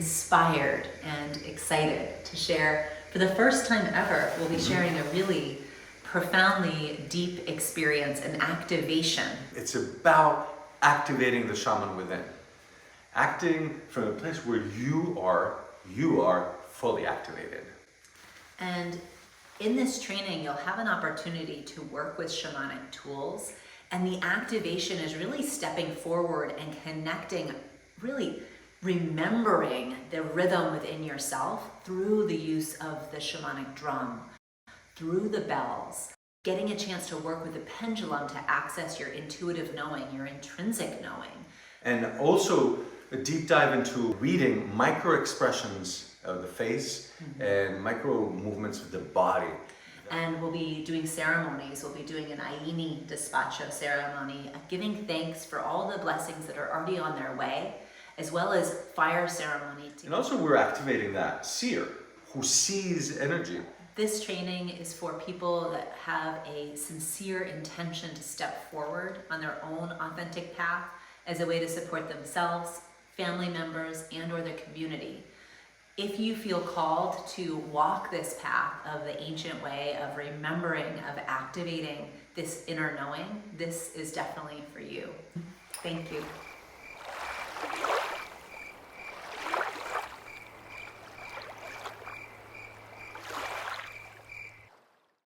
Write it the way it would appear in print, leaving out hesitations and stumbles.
inspired and excited to share. For the first time ever, we'll be sharing a really profoundly deep experience, an activation. It's about activating the shaman within. Acting from a place where you are fully activated. And in this training, you'll have an opportunity to work with shamanic tools, and the activation is really stepping forward and connecting, really remembering the rhythm within yourself through the use of the shamanic drum, through the bells, getting a chance to work with the pendulum to access your intuitive knowing, your intrinsic knowing. And also a deep dive into reading micro expressions of the face and micro movements of the body. And we'll be doing ceremonies. We'll be doing an Ayni Despacho ceremony, giving thanks for all the blessings that are already on their way, as well as fire ceremony. And also we're activating that seer who sees energy. This training is for people that have a sincere intention to step forward on their own authentic path as a way to support themselves, family members, and or their community. If you feel called to walk this path of the ancient way of remembering, of activating this inner knowing, this is definitely for you. Thank you.